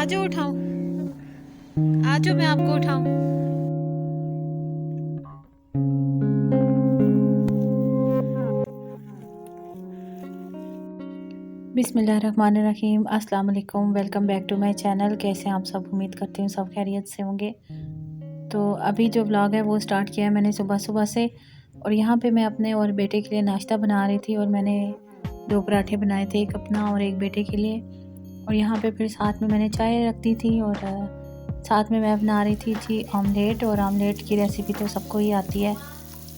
आ जाओ उठाऊं, आ जाओ मैं आपको उठाऊं। बिस्मिल्लाहिर्रहमानिर्रहीम, अस्सलाम वालेकुम, welcome back to my channel. कैसे हैं आप सब? उम्मीद करती हूँ सब खैरियत से होंगे। तो अभी जो व्लॉग है वो स्टार्ट किया है मैंने सुबह सुबह से, और यहाँ पे मैं अपने और बेटे के लिए नाश्ता बना रही थी। और मैंने 2 पराठे बनाए थे, एक अपना और एक बेटे के लिए। और यहाँ पे फिर साथ में मैंने चाय रख दी थी, और साथ में मैं बना रही थी ऑमलेट। और ऑमलेट की रेसिपी तो सबको ही आती है।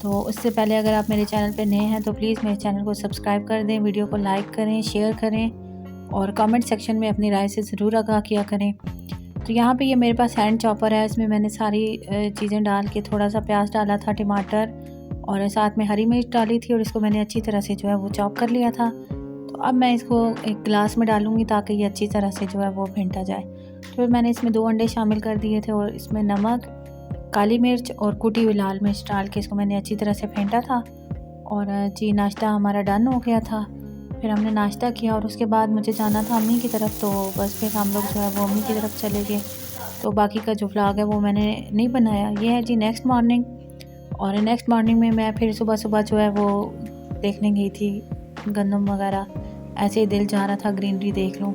तो उससे पहले अगर आप मेरे चैनल पे नए हैं तो प्लीज़ मेरे चैनल को सब्सक्राइब कर दें, वीडियो को लाइक करें, शेयर करें और कमेंट सेक्शन में अपनी राय से ज़रूर आगाह किया करें। तो यहाँ पे ये मेरे पास हैंड चॉपर है, इसमें मैंने सारी चीज़ें डाल के थोड़ा सा प्याज डाला था, टमाटर और साथ में हरी मिर्च डाली थी, और इसको मैंने अच्छी तरह से जो है वो चॉप कर लिया था। तो अब मैं इसको एक गिलास में डालूँगी ताकि ये अच्छी तरह से जो है वो फेंटा जाए। तो फिर मैंने इसमें 2 अंडे शामिल कर दिए थे, और इसमें नमक, काली मिर्च और कुटी हुई लाल मिर्च डाल के इसको मैंने अच्छी तरह से फेंटा था। और जी नाश्ता हमारा डन हो गया था। फिर हमने नाश्ता किया और उसके बाद मुझे जाना था अम्मी की तरफ, तो बस फिर हम लोग जो है वो अम्मी की तरफ चले गए। तो बाकी का जो व्लॉग है वो मैंने नहीं बनाया। ये है जी नेक्स्ट मॉर्निंग, और नेक्स्ट मॉर्निंग में मैं फिर सुबह सुबह जो है वो देखने गई थी गंदम वगैरह। ऐसे ही दिल चाह रहा था ग्रीनरी देख लूँ।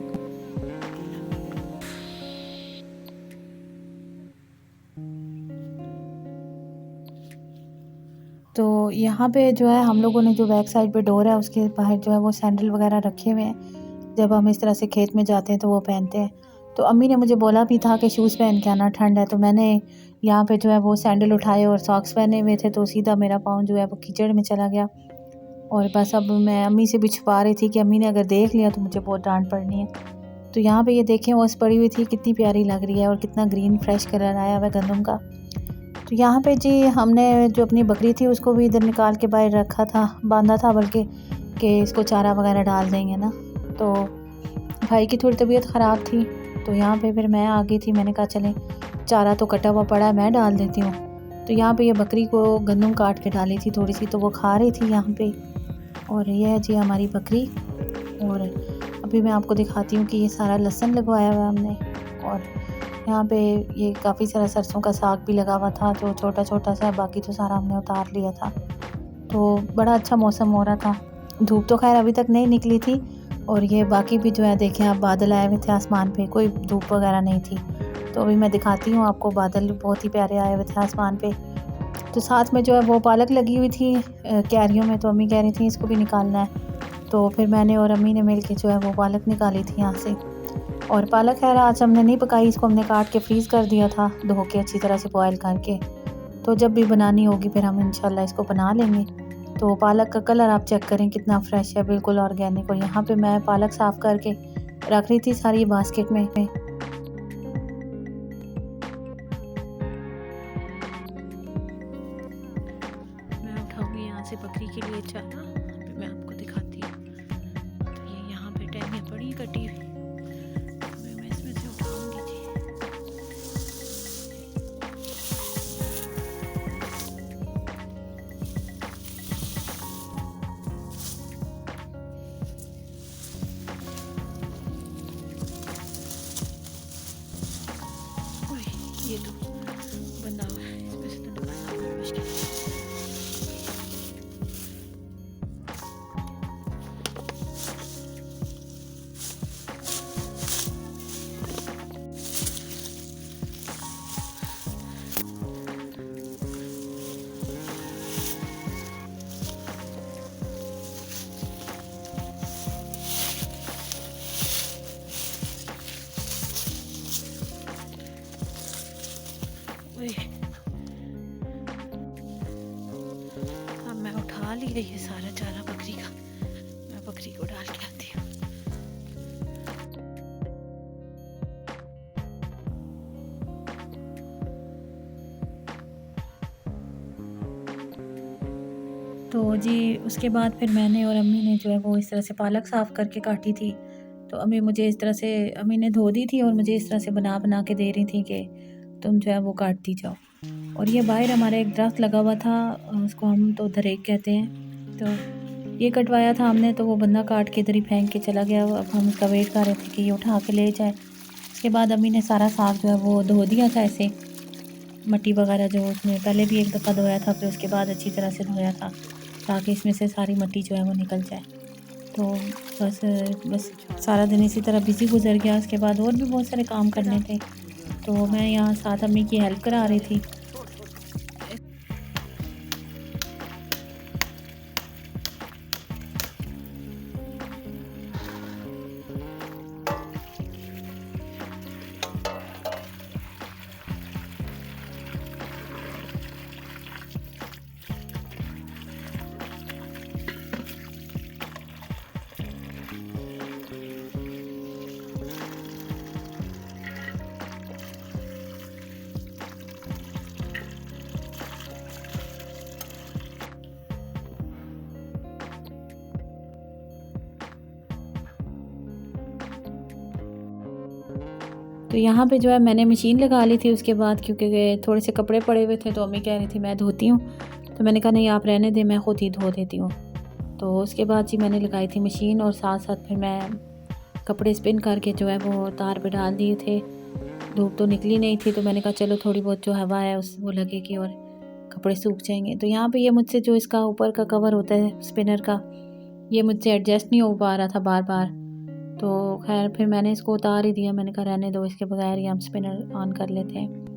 तो यहाँ पे जो है हम लोगों ने जो बैक साइड पे डोर है उसके बाहर जो है वो सैंडल वगैरह रखे हुए हैं। जब हम इस तरह से खेत में जाते हैं तो वो पहनते हैं। तो अम्मी ने मुझे बोला भी था कि शूज़ पहन के आना, ठंड है। तो मैंने यहाँ पे जो है वो सैंडल उठाए और सॉक्स पहने हुए थे, तो सीधा मेरा पाँव जो है वो कीचड़ में चला गया। और बस अब मैं अम्मी से भी छुपा रही थी कि अम्मी ने अगर देख लिया तो मुझे बहुत डांट पड़नी है। तो यहाँ पे ये देखें ओस पड़ी हुई थी, कितनी प्यारी लग रही है, और कितना ग्रीन फ्रेश कलर आया हुआ है गंदम का। तो यहाँ पे जी हमने जो अपनी बकरी थी उसको भी इधर निकाल के बाहर रखा था, बांधा था बल्कि, कि इसको चारा वगैरह डाल देंगे ना। तो भाई की थोड़ी तबीयत ख़राब थी, तो यहाँ पे फिर मैं आ गई थी। मैंने कहा चलें, चारा तो कटा हुआ पड़ा है, मैं डाल देती हूँ। तो यहाँ पे ये बकरी को गंदम काट के डाली थी थोड़ी सी, तो वो खा रही थी यहाँ पे। और ये है जी हमारी बकरी। और अभी मैं आपको दिखाती हूँ कि ये सारा लहसुन लगवाया हुआ है हमने। और यहाँ पे ये काफ़ी सारा सरसों का साग भी लगा हुआ था जो छोटा छोटा सा है, बाकी तो सारा हमने उतार लिया था। तो बड़ा अच्छा मौसम हो रहा था। धूप तो खैर अभी तक नहीं निकली थी, और ये बाकी भी जो है देखें आप, बादल आए हुए थे आसमान पे, कोई धूप वगैरह नहीं थी। तो अभी मैं दिखाती हूँ आपको, बादल बहुत ही प्यारे आए हुए थे आसमान पे। तो साथ में जो है वो पालक लगी हुई थी क्यारियों में, तो अम्मी कह रही थी इसको भी निकालना है। तो फिर मैंने और अम्मी ने मिल के जो है वो पालक निकाली थी यहाँ से। और पालक खैर आज हमने नहीं पकाई, इसको हमने काट के फ्रीज़ कर दिया था, धो के अच्छी तरह से बॉयल करके। तो जब भी बनानी होगी फिर हम इंशाल्लाह इसको बना लेंगे। तो पालक का कलर आप चेक करें कितना फ्रेश है, बिल्कुल ऑर्गेनिक। और यहाँ पे मैं पालक साफ़ करके रख रही थी सारी बास्केट में। मैं उठाऊंगी यहाँ से बकरी के लिए चारा, अभी मैं आपको दिखाती हूँ। तो ये यहाँ पे टहनियाँ पड़ी कटी हुई, मैं इसमें से उठाऊंगी जी। ये तो बंदा हुआ है, इसमें से तो निकालना बड़ा मुश्किल है। अब मैं उठा ली रही है सारा चारा बकरी का, मैं बकरी को डाल के आती हूँ। तो जी उसके बाद फिर मैंने और अम्मी ने जो है वो इस तरह से पालक साफ़ करके काटी थी। तो अम्मी मुझे इस तरह से, अम्मी ने धो दी थी और मुझे इस तरह से बना बना के दे रही थी कि तुम जो है वो काटती जाओ। और ये बाहर हमारा एक दरख्त लगा हुआ था, उसको हम तो धरेक कहते हैं। तो ये कटवाया था हमने, तो वो बंदा काट के इधर ही फेंक के चला गया। अब हम उसका वेट कर रहे थे कि ये उठा के ले जाए। उसके बाद अम्मी ने सारा साग जो है वो धो दिया था ऐसे, मिट्टी वगैरह जो उसमें पहले भी एक दफ़ा धोया था, फिर उसके बाद अच्छी तरह से धोया था ताकि इसमें से सारी मिट्टी जो है वो निकल जाए। तो बस सारा दिन इसी तरह बिज़ी गुजर गया। उसके बाद और भी बहुत सारे काम करने थे, तो मैं यहाँ साथ अम्मी की हेल्प करा रही थी। तो यहाँ पे जो है मैंने मशीन लगा ली थी उसके बाद, क्योंकि थोड़े से कपड़े पड़े हुए थे तो अम्मी कह रही थी मैं धोती हूँ, तो मैंने कहा नहीं आप रहने दें, मैं खुद ही धो देती हूँ। तो उसके बाद जी मैंने लगाई थी मशीन और साथ साथ फिर मैं कपड़े स्पिन करके जो है वो तार पे डाल दिए थे। धूप तो निकली नहीं थी, तो मैंने कहा चलो थोड़ी बहुत जो हवा है उस वो लगेगी और कपड़े सूख जाएंगे। तो यहाँ पे ये मुझसे जो इसका ऊपर का कवर होता है स्पिनर का, ये मुझसे एडजस्ट नहीं हो पा रहा था बार बार। तो खैर फिर मैंने इसको उतार ही दिया, मैंने कहा रहने दो, इसके बगैर ही हम स्पिनर ऑन कर लेते हैं।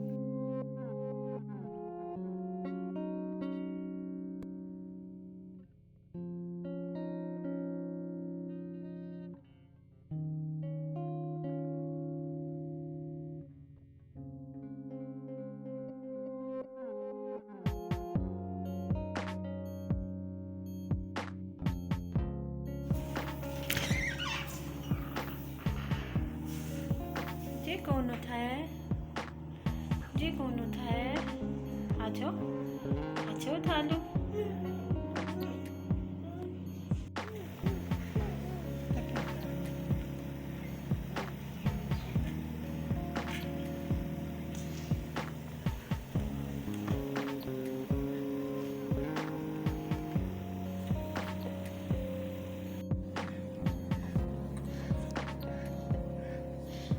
ये कौन उठा है? ये कौन उठा है? आ जाओ, अच्छा उठा लो।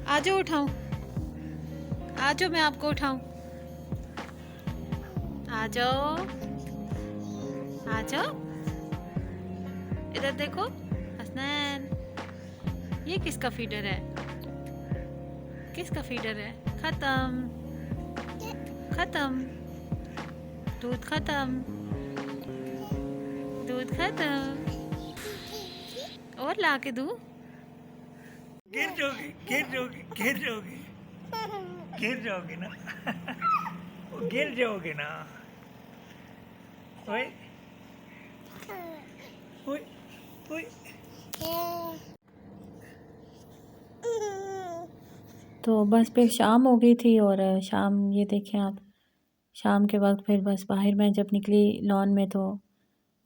आ जाओ उठाऊं, आ जाओ मैं आपको उठाऊं, आ जाओ, आ जाओ, इधर देखो हसनैन, ये किसका फीडर है? किसका फीडर है? खत्म, खत्म, दूध खत्म, दूध खत्म, और ला के दूं? गिर जाओगी, गिर जाओगी, गिर जाओगी, गिर जाओगी ना, गिर जाओगे ना। ओए ओए ओए। तो बस फिर शाम हो गई थी और शाम ये देखें आप, शाम के वक्त फिर बस बाहर मैं जब निकली लॉन में, तो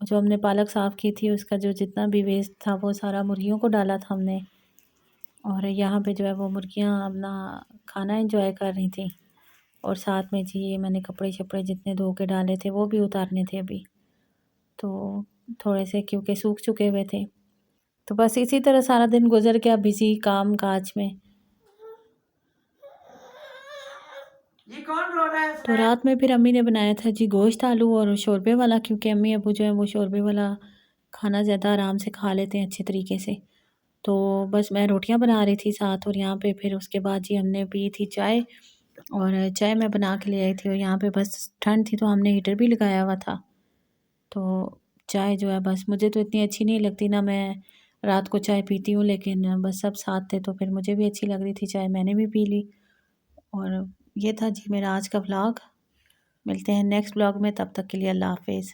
जो हमने पालक साफ़ की थी उसका जो जितना भी वेस्ट था वो सारा मुर्गियों को डाला था हमने। और यहाँ पे जो है वो मुर्गियाँ अपना खाना एंजॉय कर रही थी, और साथ में जी ये मैंने कपड़े शपड़े जितने धो के डाले थे वो भी उतारने थे अभी, तो थोड़े से क्योंकि सूख चुके हुए थे। तो बस इसी तरह सारा दिन गुजर गया बिज़ी काम काज में। ये कौन रो रहा है तो इसमें? रात में फिर अम्मी ने बनाया था जी गोश्त आलू और शोरबे वाला, क्योंकि अम्मी अबू जो है वो शोरबे वाला खाना ज़्यादा आराम से खा लेते हैं अच्छे तरीके से। तो बस मैं रोटियां बना रही थी साथ, और यहाँ पे फिर उसके बाद जी हमने पी थी चाय, और चाय मैं बना के ले आई थी, और यहाँ पे बस ठंड थी तो हमने हीटर भी लगाया हुआ था। तो चाय जो है बस मुझे तो इतनी अच्छी नहीं लगती ना, मैं रात को चाय पीती हूँ, लेकिन बस सब साथ थे तो फिर मुझे भी अच्छी लग रही थी चाय, मैंने भी पी ली। और ये था जी मेरा आज का व्लॉग। मिलते हैं नेक्स्ट व्लॉग में, तब तक के लिए अल्लाह हाफिज़।